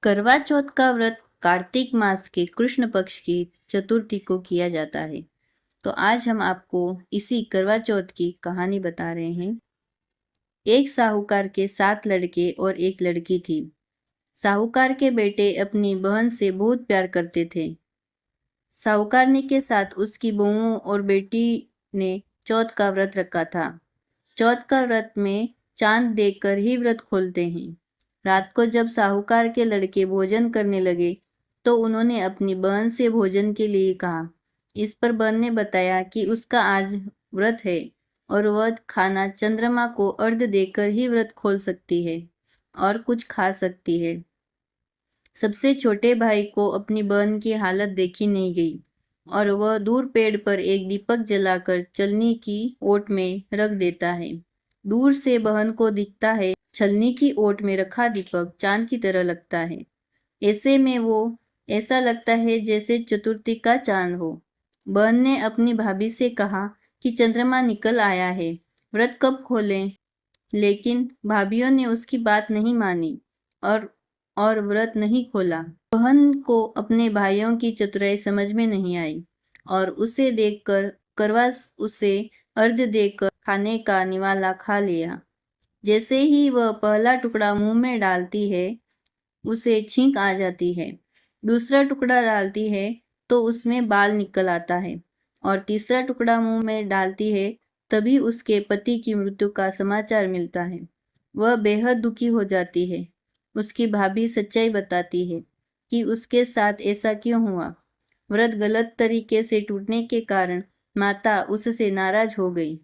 करवा चौथ का व्रत कार्तिक मास के कृष्ण पक्ष की चतुर्थी को किया जाता है। तो आज हम आपको इसी करवा चौथ की कहानी बता रहे हैं। एक साहूकार के 7 लड़के और एक लड़की थी। साहूकार के बेटे अपनी बहन से बहुत प्यार करते थे। साहूकारनी के साथ उसकी बहुओं और बेटी ने चौथ का व्रत रखा था। चौथ का व्रत में चांद देखकर ही व्रत खोलते हैं। रात को जब साहूकार के लड़के भोजन करने लगे तो उन्होंने अपनी बहन से भोजन के लिए कहा। इस पर बहन ने बताया कि उसका आज व्रत है और वह खाना चंद्रमा को अर्घ्य देकर ही व्रत खोल सकती है और कुछ खा सकती है। सबसे छोटे भाई को अपनी बहन की हालत देखी नहीं गई और वह दूर पेड़ पर एक दीपक जलाकर छलनी की ओट में रख देता है। दूर से बहन को दिखता है छलनी की ओट में रखा दीपक चांद की तरह लगता है। ऐसे में वो ऐसा लगता है जैसे चतुर्थी का चांद हो। बहन ने अपनी भाभी से कहा कि चंद्रमा निकल आया है, व्रत कब खोलें? लेकिन भाभीयों ने उसकी बात नहीं मानी और व्रत नहीं खोला। बहन को अपने भाइयों की चतुराई समझ में नहीं आई और उसे देखकर करवा उसे अर्घ्य देकर खाने का निवाला खा लिया। जैसे ही वह पहला टुकड़ा मुंह में डालती है उसे छींक आ जाती है। दूसरा टुकड़ा डालती है तो उसमें बाल निकल आता है और तीसरा टुकड़ा मुंह में डालती है तभी उसके पति की मृत्यु का समाचार मिलता है। वह बेहद दुखी हो जाती है। उसकी भाभी सच्चाई बताती है कि उसके साथ ऐसा क्यों हुआ। व्रत गलत तरीके से टूटने के कारण माता उससे नाराज हो गई।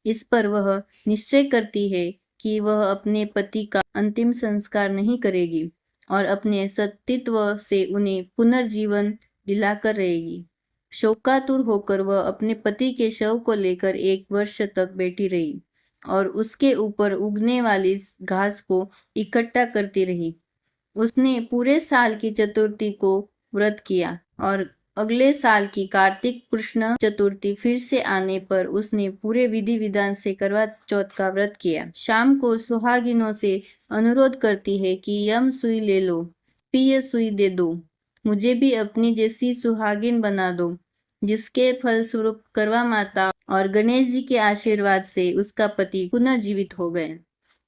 इस पर वह निश्चय करती है कि वह अपने पति का अंतिम संस्कार नहीं करेगी और अपने सतीत्व से उन्हें पुनर्जीवन दिलाकर रहेगी। शोकातुर होकर वह अपने पति के शव को लेकर 1 वर्ष तक बैठी रही और उसके ऊपर उगने वाली घास को इकट्ठा करती रही। उसने पूरे साल की चतुर्थी को व्रत किया और अगले साल की कार्तिक कृष्ण चतुर्थी फिर से आने पर उसने पूरे विधि विधान से करवा चौथ का व्रत किया। शाम को सुहागिनों से अनुरोध करती है कि यम सुई ले लो, पिय सुई दे दो, मुझे भी अपनी जैसी सुहागिन बना दो। जिसके फलस्वरूप करवा माता और गणेश जी के आशीर्वाद से उसका पति पुनः जीवित हो गए।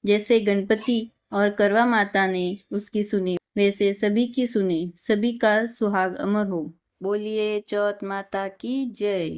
जैसे गणपति और करवा माता ने उसकी सुनी वैसे सभी की सुने। सभी का सुहाग अमर हो। बोलिए चौथ माता की जय।